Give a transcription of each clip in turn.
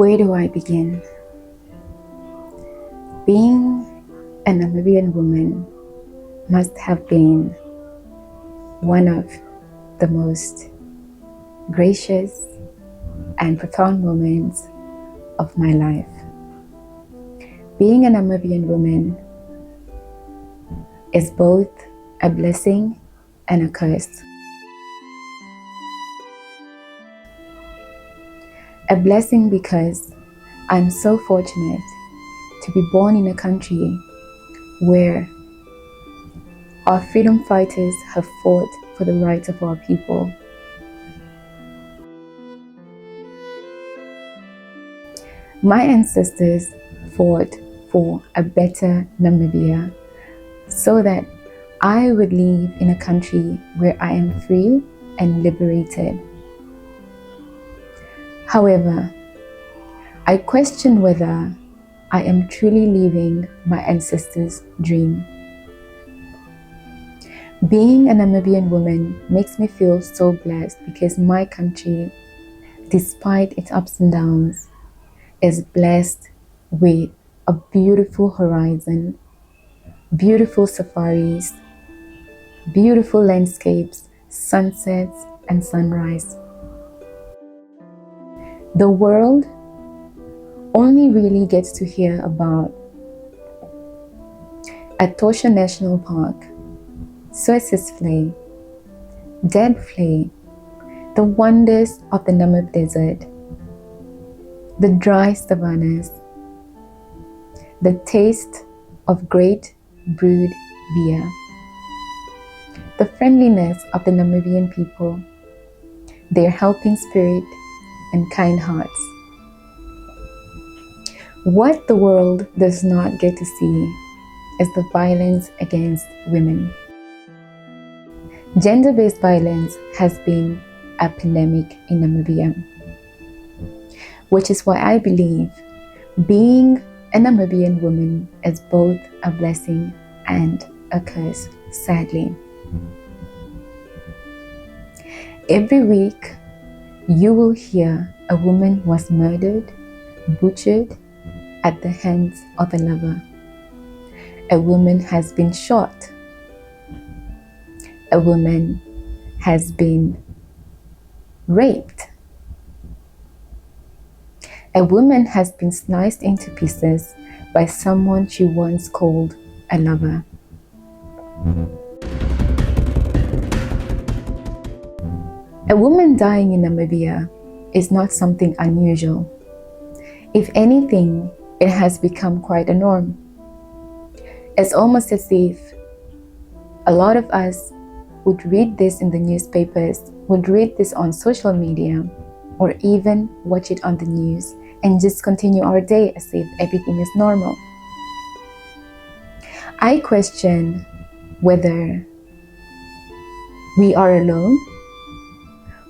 Where do I begin? Being a Namibian woman must have been one of the most gracious and profound moments of my life. Being a Namibian woman is both a blessing and a curse. A blessing because I'm so fortunate to be born in a country where our freedom fighters have fought for the rights of our people. My ancestors fought for a better Namibia so that I would live in a country where I am free and liberated. However, I question whether I am truly living my ancestors' dream. Being a Namibian woman makes me feel so blessed because my country, despite its ups and downs, is blessed with a beautiful horizon, beautiful safaris, beautiful landscapes, sunsets, and sunrise. The world only really gets to hear about Etosha National Park, Sources Dead Flay, the wonders of the Namib Desert, the dry savannas, the taste of great brewed beer, the friendliness of the Namibian people, their helping spirit and kind hearts. What the world does not get to see is the violence against women. Gender-based violence has been a pandemic in Namibia, which is why I believe being a Namibian woman is both a blessing and a curse, sadly. Every week, you will hear a woman was murdered, butchered at the hands of a lover. A woman has been shot. A woman has been raped. A woman has been sliced into pieces by someone she once called a lover. A woman dying in Namibia is not something unusual. If anything, it has become quite a norm. It's almost as if a lot of us would read this in the newspapers, would read this on social media, or even watch it on the news and just continue our day as if everything is normal. I question whether we are alone,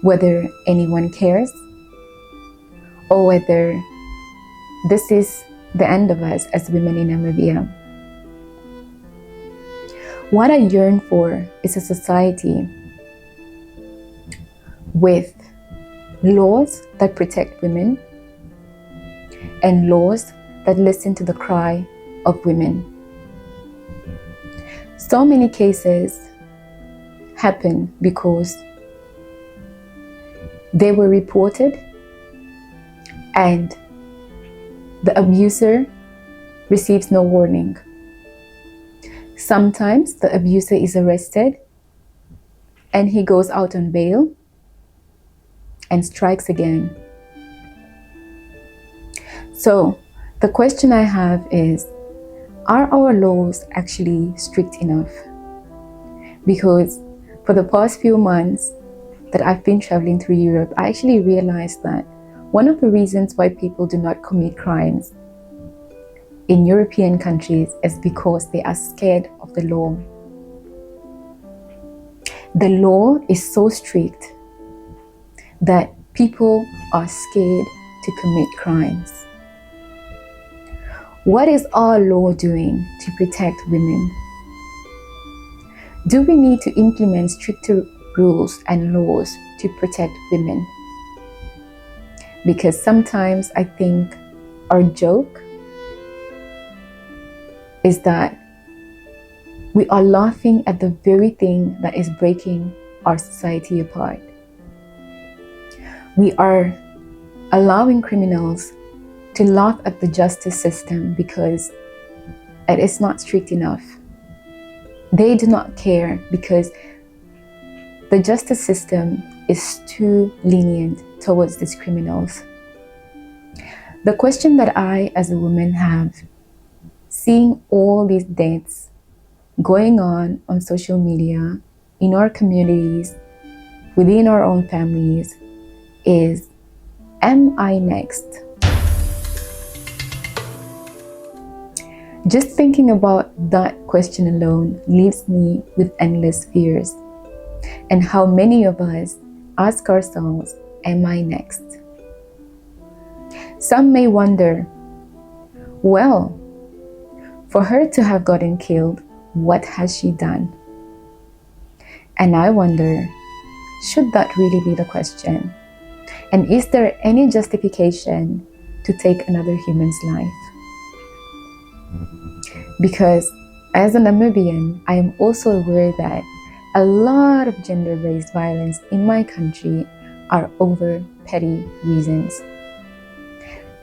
whether anyone cares, or whether this is the end of us as women in Namibia. What I yearn for is a society with laws that protect women and laws that listen to the cry of women. So many cases happen because they were reported and the abuser receives no warning. Sometimes the abuser is arrested and he goes out on bail and strikes again. So the question I have is, are our laws actually strict enough? Because for the past few months that I've been traveling through Europe, I actually realized that one of the reasons why people do not commit crimes in European countries is because they are scared of the law. The law is so strict that people are scared to commit crimes. What is our law doing to protect women? Do we need to implement stricter rules and laws to protect women? Because sometimes I think our joke is that we are laughing at the very thing that is breaking our society apart. We are allowing criminals to laugh at the justice system because it is not strict enough. They do not care because the justice system is too lenient towards these criminals. The question that I, as a woman, have, seeing all these deaths going on social media, in our communities, within our own families, is, am I next? Just thinking about that question alone leaves me with endless fears. And how many of us ask ourselves, am I next? Some may wonder, well, for her to have gotten killed, what has she done? And I wonder, should that really be the question? And is there any justification to take another human's life? Because as a Namibian, I am also aware that a lot of gender-based violence in my country are over petty reasons.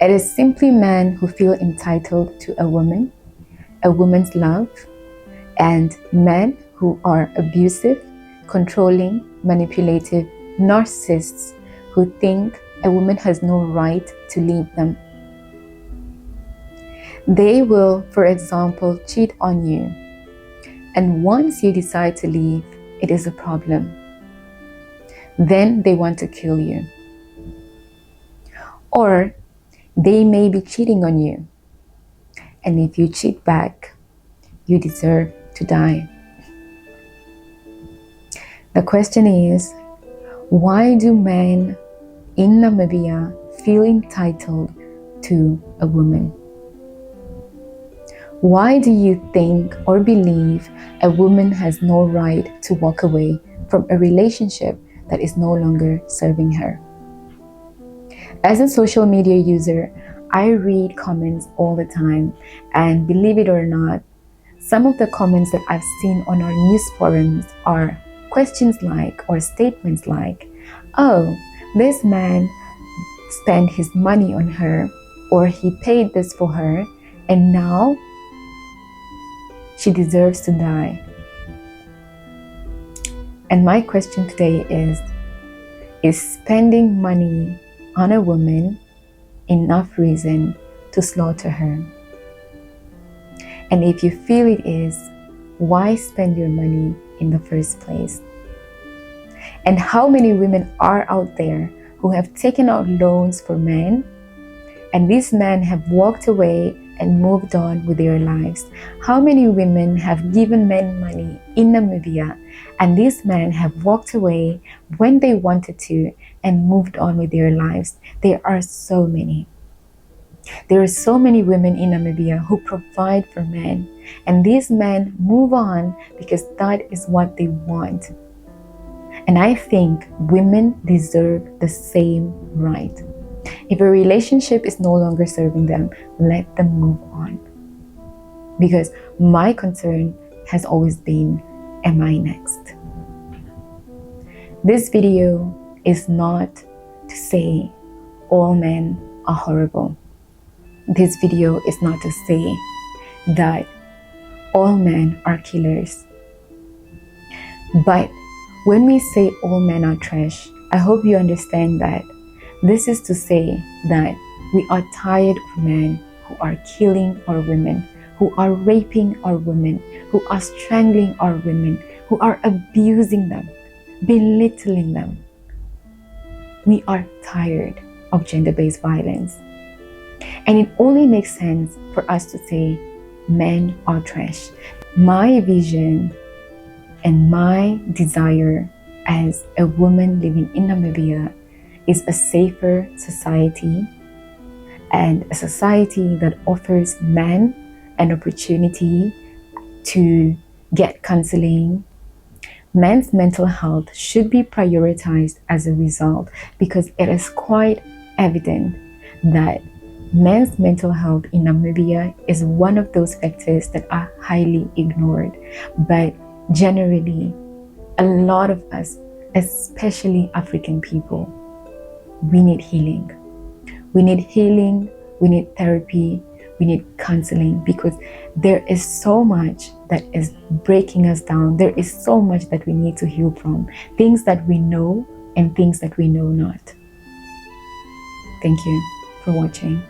It is simply men who feel entitled to a woman's love, and men who are abusive, controlling, manipulative, narcissists who think a woman has no right to leave them. They will, for example, cheat on you, and once you decide to leave, it is a problem. Then they want to kill you. Or they may be cheating on you, and if you cheat back, you deserve to die. The question is, why do men in Namibia feel entitled to a woman? Why do you think or believe a woman has no right to walk away from a relationship that is no longer serving her? As a social media user, I read comments all the time, and believe it or not, some of the comments that I've seen on our news forums are questions like, or statements like, oh, this man spent his money on her, or he paid this for her, and now she deserves to die. And my question today is spending money on a woman enough reason to slaughter her? And if you feel it is, why spend your money in the first place? And how many women are out there who have taken out loans for men, and these men have walked away and moved on with their lives? How many women have given men money in Namibia, and these men have walked away when they wanted to and moved on with their lives? There are so many. There are so many women in Namibia who provide for men, and these men move on because that is what they want. And I think women deserve the same right. If a relationship is no longer serving them, let them move on. Because my concern has always been, am I next? This video is not to say all men are horrible. This video is not to say that all men are killers. But when we say all men are trash, I hope you understand that this is to say that we are tired of men who are killing our women, who are raping our women, who are strangling our women, who are abusing them, belittling them. We are tired of gender-based violence. And it only makes sense for us to say men are trash. My vision and my desire as a woman living in Namibia is a safer society, and a society that offers men an opportunity to get counseling. Men's mental health should be prioritized as a result, because it is quite evident that men's mental health in Namibia is one of those factors that are highly ignored. But generally, a lot of us, especially African people, we need healing. We need healing, we need therapy, we need counseling, because there is so much that is breaking us down. There is so much that we need to heal from. Things that we know and things that we know not. Thank you for watching.